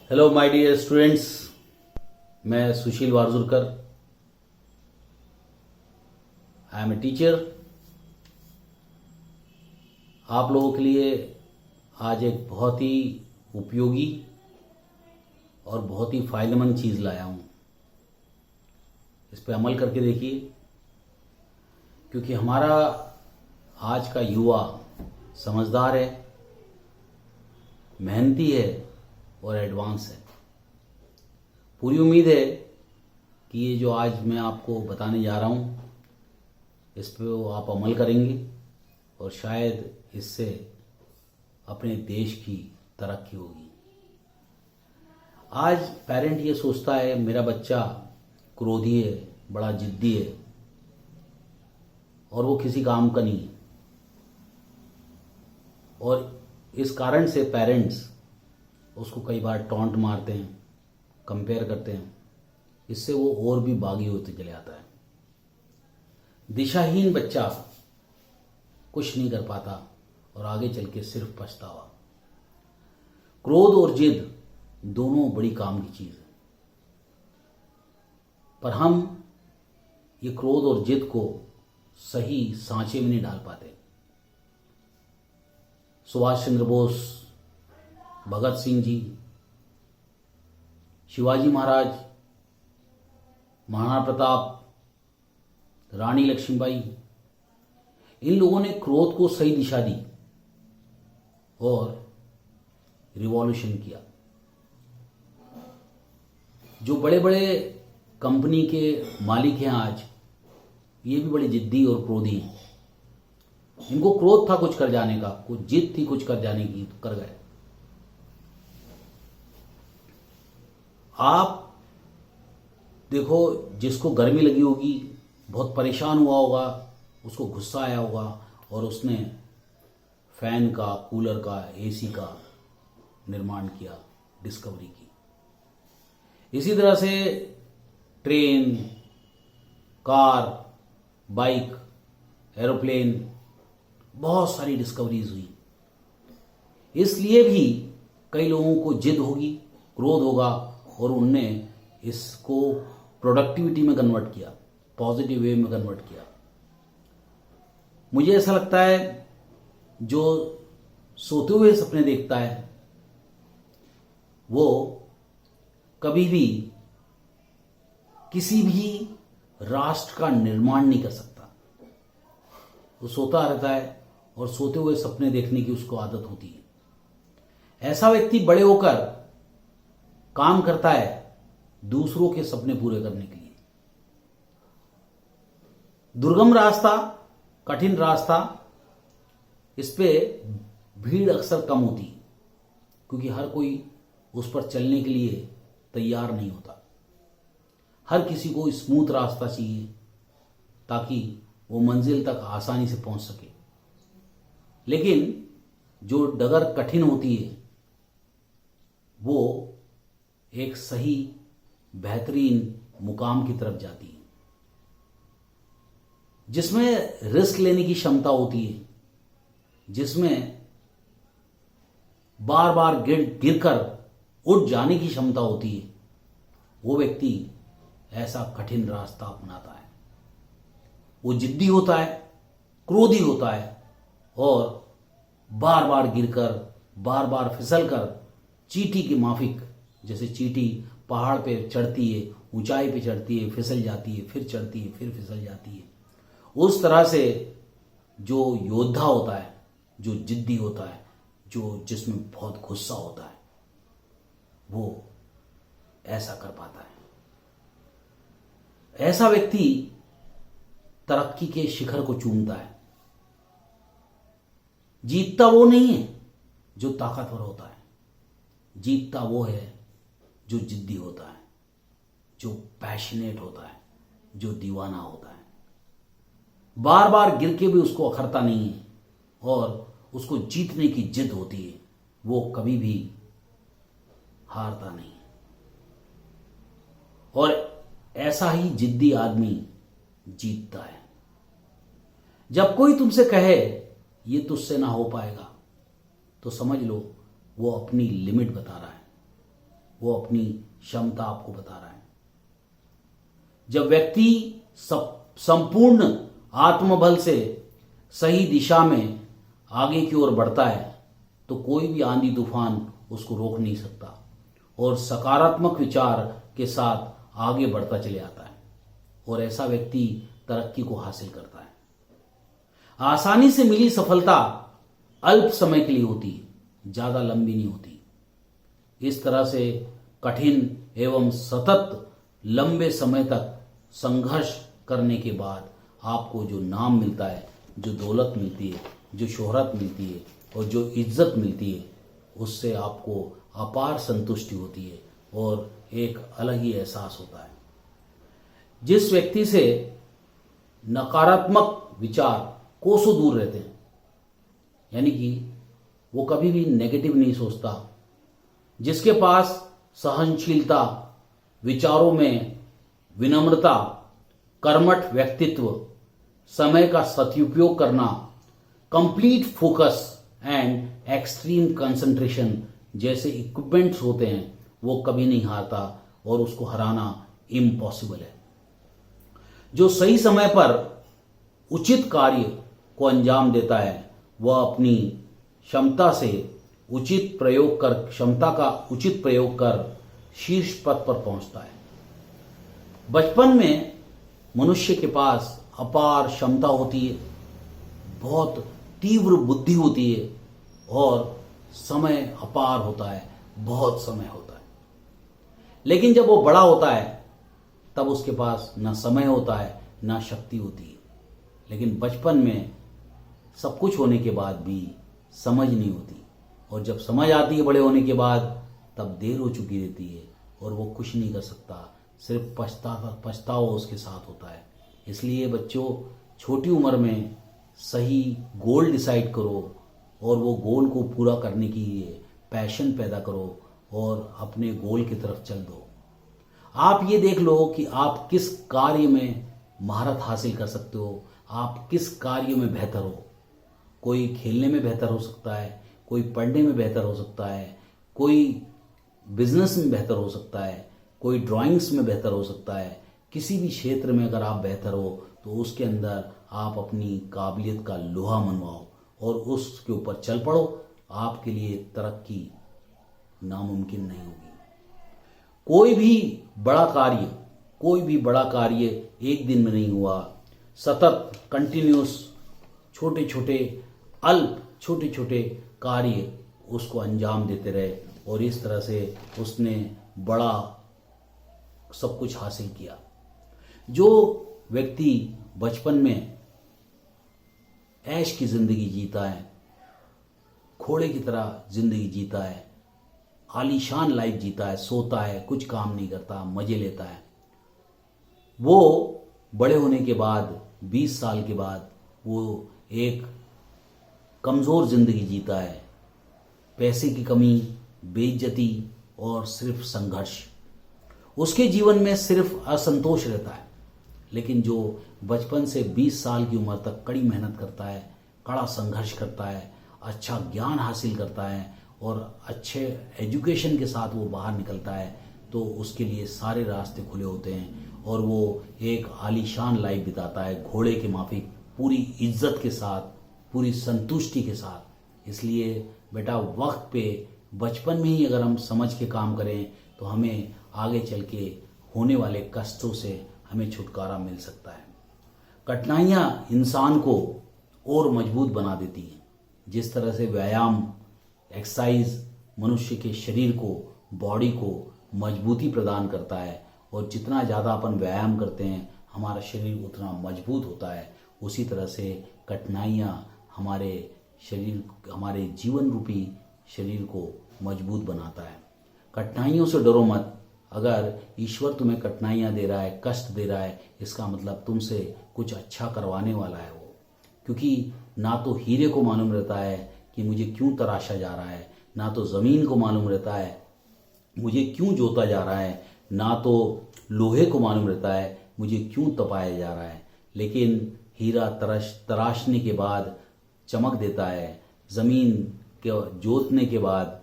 Hello my dear students, मैं सुशील Warjurkar. I M a teacher. आप लोगों के लिए आज एक बहुत ही उपयोगी और बहुत ही फायदेमंद चीज़ लाया हूँ। इस पे अमल करके देखिए, क्योंकि हमारा आज का युवा समझदार है, मेहनती है और एडवांस है। पूरी उम्मीद है कि ये जो आज मैं आपको बताने जा रहा हूँ इस पे वो आप अमल करेंगे और शायद इससे अपने देश की तरक्की होगी। आज पेरेंट ये सोचता है मेरा बच्चा क्रोधी है, बड़ा जिद्दी है और वो किसी काम का नहीं है, और इस कारण से पेरेंट्स उसको कई बार टॉन्ट मारते हैं, कंपेयर करते हैं। इससे वो और भी बागी होते चले आता है। दिशाहीन बच्चा कुछ नहीं कर पाता और आगे चल के सिर्फ पछतावा। क्रोध और जिद दोनों बड़ी काम की चीज है, पर हम ये क्रोध और जिद को सही सांचे में नहीं डाल पाते। सुभाष चंद्र बोस, भगत सिंह जी, शिवाजी महाराज, महाराणा प्रताप, रानी लक्ष्मीबाई, इन लोगों ने क्रोध को सही दिशा दी और रिवॉल्यूशन किया। जो बड़े बड़े कंपनी के मालिक हैं आज, ये भी बड़े जिद्दी और क्रोधी हैं। इनको क्रोध था कुछ कर जाने का, कुछ जिद थी कुछ कर जाने की, तो कर गए। आप देखो, जिसको गर्मी लगी होगी, बहुत परेशान हुआ होगा, उसको गुस्सा आया होगा और उसने फैन का, कूलर का, एसी का निर्माण किया, डिस्कवरी की। इसी तरह से ट्रेन, कार, बाइक, एरोप्लेन, बहुत सारी डिस्कवरीज हुई। इसलिए भी कई लोगों को जिद होगी, क्रोध होगा और उनने इसको प्रोडक्टिविटी में कन्वर्ट किया, पॉजिटिव वे में कन्वर्ट किया। मुझे ऐसा लगता है जो सोते हुए सपने देखता है वो कभी भी किसी भी राष्ट्र का निर्माण नहीं कर सकता। वो सोता रहता है और सोते हुए सपने देखने की उसको आदत होती है। ऐसा व्यक्ति बड़े होकर काम करता है दूसरों के सपने पूरे करने के लिए। दुर्गम रास्ता, कठिन रास्ता, इस पे भीड़ अक्सर कम होती है, क्योंकि हर कोई उस पर चलने के लिए तैयार नहीं होता। हर किसी को स्मूथ रास्ता चाहिए ताकि वो मंजिल तक आसानी से पहुंच सके। लेकिन जो डगर कठिन होती है वो एक सही बेहतरीन मुकाम की तरफ जाती है, जिसमें रिस्क लेने की क्षमता होती है, जिसमें बार बार गिरकर उठ जाने की क्षमता होती है। वो व्यक्ति ऐसा कठिन रास्ता अपनाता है। वो जिद्दी होता है, क्रोधी होता है और बार बार गिरकर, बार बार फिसलकर, चींटी की माफिक, जैसे चींटी पहाड़ पे चढ़ती है, ऊंचाई पे चढ़ती है, फिसल जाती है, फिर चढ़ती है, फिर फिसल जाती है, उस तरह से जो योद्धा होता है, जो जिद्दी होता है, जो जिसमें बहुत गुस्सा होता है, वो ऐसा कर पाता है। ऐसा व्यक्ति तरक्की के शिखर को चूमता है। जीतता वो नहीं है जो ताकतवर होता है, जीतता वो है जो जिद्दी होता है, जो पैशनेट होता है, जो दीवाना होता है। बार बार गिर के भी उसको अखरता नहीं है और उसको जीतने की जिद होती है। वो कभी भी हारता नहीं है। और ऐसा ही जिद्दी आदमी जीतता है। जब कोई तुमसे कहे ये तुझसे ना हो पाएगा, तो समझ लो वो अपनी लिमिट बता रहा है। वो अपनी क्षमता आपको बता रहा है। जब व्यक्ति संपूर्ण आत्मबल से सही दिशा में आगे की ओर बढ़ता है तो कोई भी आंधी तूफान उसको रोक नहीं सकता और सकारात्मक विचार के साथ आगे बढ़ता चले आता है और ऐसा व्यक्ति तरक्की को हासिल करता है। आसानी से मिली सफलता अल्प समय के लिए होती है, ज्यादा लंबी नहीं होती। इस तरह से कठिन एवं सतत लंबे समय तक संघर्ष करने के बाद आपको जो नाम मिलता है, जो दौलत मिलती है, जो शोहरत मिलती है और जो इज्जत मिलती है, उससे आपको अपार संतुष्टि होती है और एक अलग ही एहसास होता है। जिस व्यक्ति से नकारात्मक विचार कोसों दूर रहते हैं, यानी कि वो कभी भी नेगेटिव नहीं सोचता, जिसके पास सहनशीलता, विचारों में विनम्रता, कर्मठ व्यक्तित्व, समय का सदुपयोग करना, complete focus and extreme concentration जैसे इक्विपमेंट्स होते हैं, वो कभी नहीं हारता और उसको हराना इम्पॉसिबल है। जो सही समय पर उचित कार्य को अंजाम देता है वह अपनी क्षमता का उचित प्रयोग कर शीर्ष पद पर पहुंचता है। बचपन में मनुष्य के पास अपार क्षमता होती है, बहुत तीव्र बुद्धि होती है और समय अपार होता है, बहुत समय होता है। लेकिन जब वो बड़ा होता है तब उसके पास ना समय होता है ना शक्ति होती है। लेकिन बचपन में सब कुछ होने के बाद भी समझ नहीं होती और जब समझ आती है बड़े होने के बाद तब देर हो चुकी रहती है और वो कुछ नहीं कर सकता, सिर्फ पछतावा उसके साथ होता है। इसलिए बच्चों, छोटी उम्र में सही गोल डिसाइड करो और वो गोल को पूरा करने की पैशन पैदा करो और अपने गोल की तरफ चल दो। आप ये देख लो कि आप किस कार्य में महारत हासिल कर सकते हो, आप किस कार्य में बेहतर हो। कोई खेलने में बेहतर हो सकता है, कोई पढ़ने में बेहतर हो सकता है, कोई बिजनेस में बेहतर हो सकता है, कोई ड्राइंग्स में बेहतर हो सकता है। किसी भी क्षेत्र में अगर आप बेहतर हो तो उसके अंदर आप अपनी काबिलियत का लोहा मनवाओ और उसके ऊपर चल पड़ो। आपके लिए तरक्की नामुमकिन नहीं होगी। कोई भी बड़ा कार्य एक दिन में नहीं हुआ। सतत कंटिन्यूस छोटे छोटे कार्य उसको अंजाम देते रहे और इस तरह से उसने बड़ा सब कुछ हासिल किया। जो व्यक्ति बचपन में ऐश की जिंदगी जीता है, घोड़े की तरह जिंदगी जीता है, आलीशान लाइफ जीता है, सोता है, कुछ काम नहीं करता, मजे लेता है, वो बड़े होने के बाद 20 साल के बाद वो एक कमज़ोर जिंदगी जीता है। पैसे की कमी, बेइज्जती और सिर्फ संघर्ष। उसके जीवन में सिर्फ असंतोष रहता है। लेकिन जो बचपन से 20 साल की उम्र तक कड़ी मेहनत करता है, कड़ा संघर्ष करता है, अच्छा ज्ञान हासिल करता है और अच्छे एजुकेशन के साथ वो बाहर निकलता है तो उसके लिए सारे रास्ते खुले होते हैं और वो एक आलीशान लाइफ बिताता है, घोड़े के माफिक, पूरी इज्जत के साथ, पूरी संतुष्टि के साथ। इसलिए बेटा, वक्त पे बचपन में ही अगर हम समझ के काम करें तो हमें आगे चल के होने वाले कष्टों से हमें छुटकारा मिल सकता है। कठिनाइयाँ इंसान को और मजबूत बना देती हैं। जिस तरह से व्यायाम, एक्सरसाइज मनुष्य के शरीर को, बॉडी को मजबूती प्रदान करता है और जितना ज़्यादा अपन व्यायाम करते हैं हमारा शरीर उतना मजबूत होता है, उसी तरह से कठिनाइयाँ हमारे जीवन रूपी शरीर को मजबूत बनाता है। कठिनाइयों से डरो मत। अगर ईश्वर तुम्हें कठिनाइयाँ दे रहा है, कष्ट दे रहा है, इसका मतलब तुमसे कुछ अच्छा करवाने वाला है वो। क्योंकि ना तो हीरे को मालूम रहता है कि मुझे क्यों तराशा जा रहा है, ना तो ज़मीन को मालूम रहता है मुझे क्यों जोता जा रहा है, ना तो लोहे को मालूम रहता है मुझे क्यों तपाया जा रहा है। लेकिन हीरा तराशने के बाद चमक देता है, ज़मीन के जोतने के बाद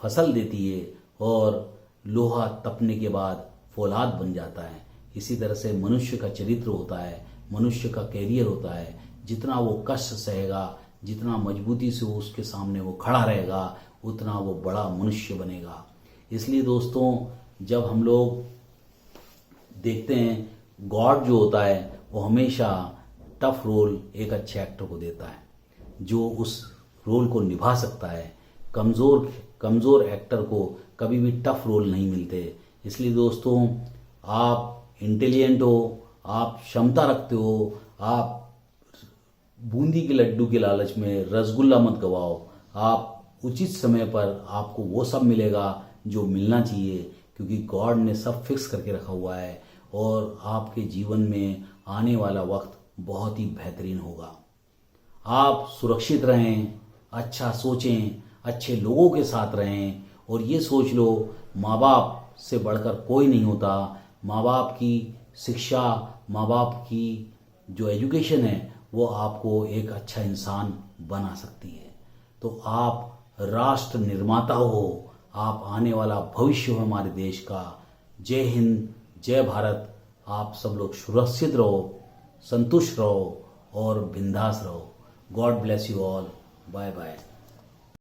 फसल देती है और लोहा तपने के बाद फौलाद बन जाता है। इसी तरह से मनुष्य का चरित्र होता है, मनुष्य का कैरियर होता है। जितना वो कष्ट सहेगा, जितना मजबूती से वो उसके सामने वो खड़ा रहेगा, उतना वो बड़ा मनुष्य बनेगा। इसलिए दोस्तों, जब हम लोग देखते हैं, गॉड जो होता है वो हमेशा टफ रोल एक अच्छे एक्टर को देता है, जो उस रोल को निभा सकता है। कमज़ोर एक्टर को कभी भी टफ रोल नहीं मिलते। इसलिए दोस्तों, आप इंटेलिजेंट हो, आप क्षमता रखते हो, आप बूंदी के लड्डू के लालच में रसगुल्ला मत गवाओ। आप उचित समय पर आपको वो सब मिलेगा जो मिलना चाहिए, क्योंकि गॉड ने सब फिक्स करके रखा हुआ है और आपके जीवन में आने वाला वक्त बहुत ही बेहतरीन होगा। आप सुरक्षित रहें, अच्छा सोचें, अच्छे लोगों के साथ रहें और ये सोच लो, माँ बाप से बढ़कर कोई नहीं होता। माँ बाप की शिक्षा, माँ बाप की जो एजुकेशन है वो आपको एक अच्छा इंसान बना सकती है। तो आप राष्ट्र निर्माता हो, आप आने वाला भविष्य हो हमारे देश का। जय हिंद, जय भारत। आप सब लोग सुरक्षित रहो, संतुष्ट रहो और बिंदास रहो। God bless you all. Bye bye.